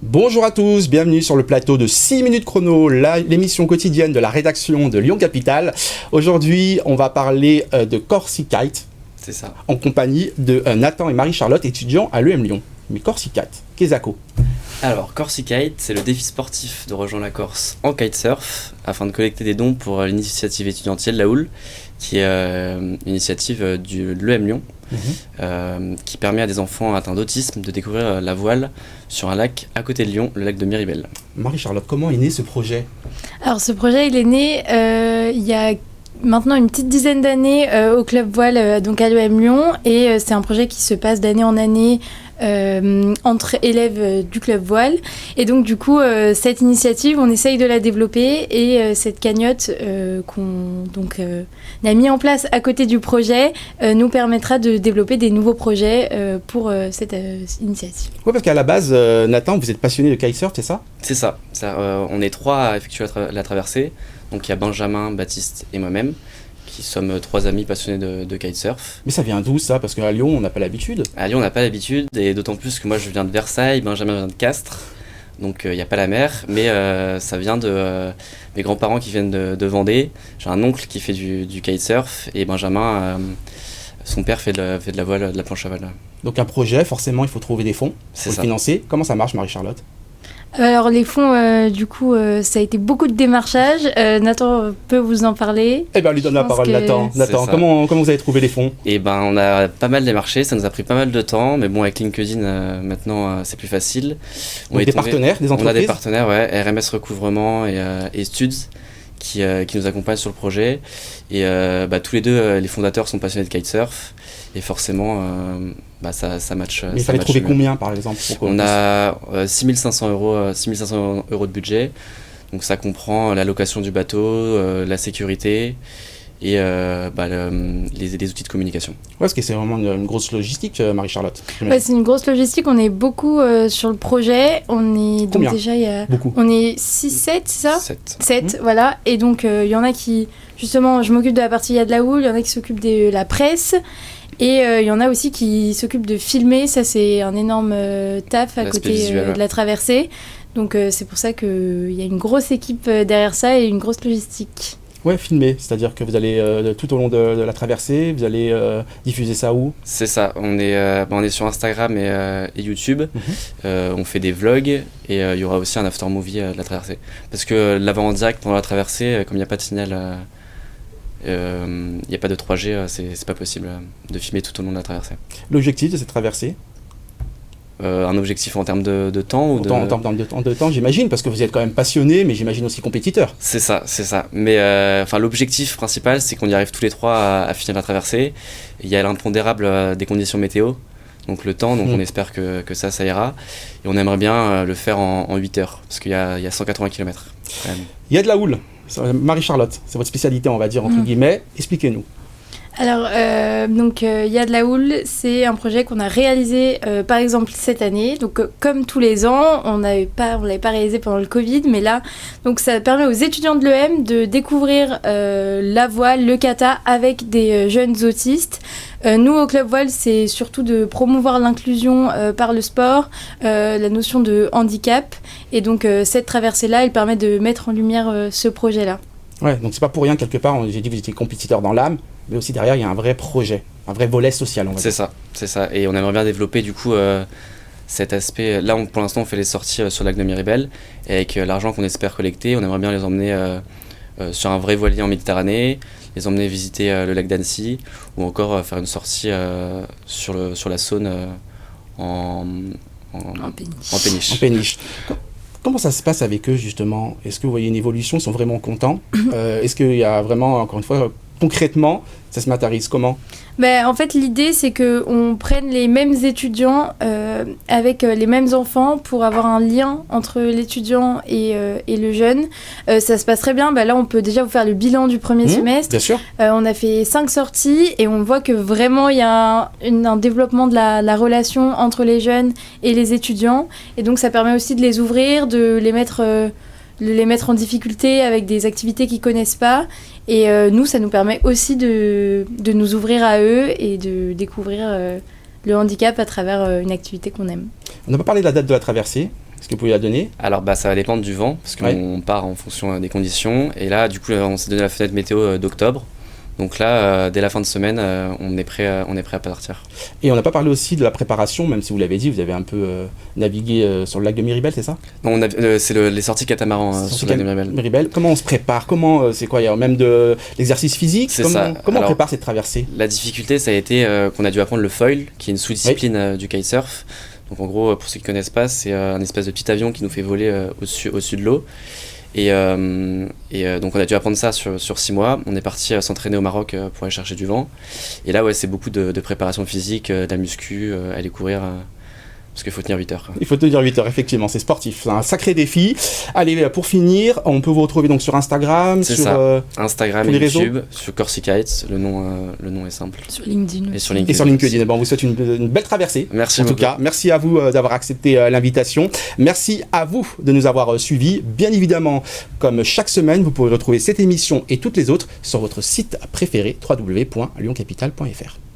Bonjour à tous, bienvenue sur le plateau de 6 minutes chrono, l'émission quotidienne de la rédaction de Lyon Capitale. Aujourd'hui, on va parler de Corsi-Kite. C'est ça. En compagnie de Nathan et Marie-Charlotte, étudiants à l'EM Lyon. Mais Corsi-Kite, qu'est-ce que c'est? Alors, Corsi-Kite, c'est le défi sportif de rejoindre la Corse en kitesurf afin de collecter des dons pour l'initiative étudiantine La Houle, qui est une initiative de l'EM Lyon, qui permet à des enfants atteints d'autisme de découvrir la voile sur un lac à côté de Lyon, le lac de Miribel. Marie-Charlotte, comment est né ce projet? Alors ce projet, il est né il y a maintenant une petite dizaine d'années au club voile, donc à l'EM Lyon, et c'est un projet qui se passe d'année en année entre élèves du club voile. Et donc du coup, cette initiative, on essaye de la développer, et cette cagnotte qu'on a mis en place à côté du projet nous permettra de développer des nouveaux projets pour cette initiative. Oui, parce qu'à la base, Nathan, vous êtes passionné de kitesurf, c'est ça? C'est ça. On est trois à effectuer la traversée. Donc il y a Benjamin, Baptiste et moi-même, qui sommes trois amis passionnés de kitesurf. Mais ça vient d'où ça? Parce qu'à Lyon, on n'a pas l'habitude. À Lyon, on n'a pas l'habitude, et d'autant plus que moi je viens de Versailles, Benjamin vient de Castres, donc il n'y a pas la mer, mais ça vient de mes grands-parents qui viennent de Vendée. J'ai un oncle qui fait du kitesurf, et Benjamin, son père fait de la voile, de la planche à voile. Donc un projet, forcément, il faut trouver des fonds C'est pour ça. le financer. Comment ça marche, Marie-Charlotte? Alors les fonds, du coup, ça a été beaucoup de démarchage. Nathan peut vous en parler. Eh bien, lui donne la parole, Nathan. Nathan, comment vous avez trouvé les fonds? Eh ben, on a pas mal démarché, ça nous a pris pas mal de temps, mais bon, avec LinkedIn, maintenant, c'est plus facile. On a des partenaires, des entreprises? On a des partenaires, ouais, RMS Recouvrement et Studs, qui nous accompagnent sur le projet. Et tous les deux, les fondateurs sont passionnés de kitesurf, et forcément, ça match. Mais il fallait trouver combien, par exemple? On a 6 500 euros de budget, donc ça comprend la location du bateau, la sécurité et les outils de communication. Ouais, parce que c'est vraiment une grosse logistique, Marie-Charlotte. Ouais, c'est une grosse logistique, on est beaucoup sur le projet. On est donc Combien? déjà Beaucoup. on est 6-7, c'est ça? 7. Voilà. Et donc il y en a qui, justement, je m'occupe de la partie il y a de la houle, il y en a qui s'occupent de la presse. Et il y en a aussi qui s'occupent de filmer, ça c'est un énorme taf à L'aspect côté visuel, de la traversée. Donc c'est pour ça qu'il y a une grosse équipe derrière ça et une grosse logistique. Ouais, filmer, c'est-à-dire que vous allez tout au long de la traversée, vous allez diffuser ça où? C'est ça, on est sur Instagram et YouTube, on fait des vlogs, et il y aura aussi un after movie de la traversée. Parce que l'avant en direct pendant la traversée, comme il n'y a pas de signal, il n'y a pas de 3G, c'est pas possible de filmer tout au long de la traversée. L'objectif de cette traversée? Un objectif en termes de temps ou En termes de temps, j'imagine, parce que vous êtes quand même passionné, mais j'imagine aussi compétiteur. C'est ça. Mais l'objectif principal, c'est qu'on y arrive tous les trois à finir la traversée. Il y a l'impondérable des conditions météo, donc le temps, donc on espère que ça ira. Et on aimerait bien le faire en 8 heures, parce qu'il y a 180 km. Quand même. Il y a de la houle. Marie-Charlotte, c'est votre spécialité, on va dire, entre guillemets. Expliquez-nous. Alors, il y a de la houle, c'est un projet qu'on a réalisé par exemple cette année. Donc, comme tous les ans, on l'avait pas réalisé pendant le Covid, mais là, donc ça permet aux étudiants de l'EM de découvrir la voile, le kata avec des jeunes autistes. Nous, au Club Voile, c'est surtout de promouvoir l'inclusion par le sport, la notion de handicap. Et donc, cette traversée-là, elle permet de mettre en lumière ce projet-là. Ouais, donc c'est pas pour rien, quelque part, j'ai dit que vous étiez compétiteur dans l'âme, mais aussi derrière, il y a un vrai projet, un vrai volet social, on va dire. C'est ça. Et on aimerait bien développer, du coup, cet aspect. Là, pour l'instant, on fait les sorties sur le lac de Miribel, et avec l'argent qu'on espère collecter, on aimerait bien les emmener sur un vrai voilier en Méditerranée, les emmener visiter le lac d'Annecy, ou encore faire une sortie sur la Saône en péniche. En péniche. Comment ça se passe avec eux, justement? Est-ce que vous voyez une évolution? Ils sont vraiment contents? Est-ce qu'il y a vraiment, encore une fois, concrètement, ça se matérialise comment? En fait, l'idée, c'est qu'on prenne les mêmes étudiants avec les mêmes enfants pour avoir un lien entre l'étudiant et le jeune. Ça se passe très bien. Là, on peut déjà vous faire le bilan du premier semestre. Bien sûr. On a fait 5 sorties et on voit que vraiment, il y a un développement de la relation entre les jeunes et les étudiants. Et donc, ça permet aussi de les ouvrir, de les mettre en difficulté avec des activités qu'ils ne connaissent pas. Et nous, ça nous permet aussi de nous ouvrir à eux et de découvrir le handicap à travers une activité qu'on aime. On n'a pas parlé de la date de la traversée. Est-ce que vous pouvez la donner? Alors ça va dépendre du vent, parce qu'on part en fonction des conditions. Et là, du coup, on s'est donné la fenêtre météo d'octobre. Donc là, dès la fin de semaine, on est prêt à partir. Et on n'a pas parlé aussi de la préparation, même si vous l'avez dit, vous avez un peu navigué sur le lac de Miribel, c'est ça? Non, c'est les sorties catamaran sur le lac de Miribel. Comment on se prépare? Comment, c'est quoi? Il y a même de l'exercice physique? Comment on prépare cette traversée? La difficulté, ça a été qu'on a dû apprendre le foil, qui est une sous-discipline du kitesurf. Donc en gros, pour ceux qui ne connaissent pas, c'est un espèce de petit avion qui nous fait voler au-dessus de l'eau. Et donc on a dû apprendre ça sur 6 mois. On est parti s'entraîner au Maroc pour aller chercher du vent. Et là, c'est beaucoup de préparation physique, de la muscu, aller courir. Parce qu'il faut tenir 8 heures. Quoi. Il faut tenir 8 heures, effectivement, c'est sportif. C'est un sacré défi. Allez, pour finir, on peut vous retrouver donc sur Instagram, Instagram et YouTube, sur Corsikites, le nom est simple. Sur LinkedIn. Et sur LinkedIn. Et sur LinkedIn. Bon, on vous souhaite une belle traversée. Merci en tout cas. Merci à vous d'avoir accepté l'invitation. Merci à vous de nous avoir suivis. Bien évidemment, comme chaque semaine, vous pourrez retrouver cette émission et toutes les autres sur votre site préféré, www.lyoncapital.fr.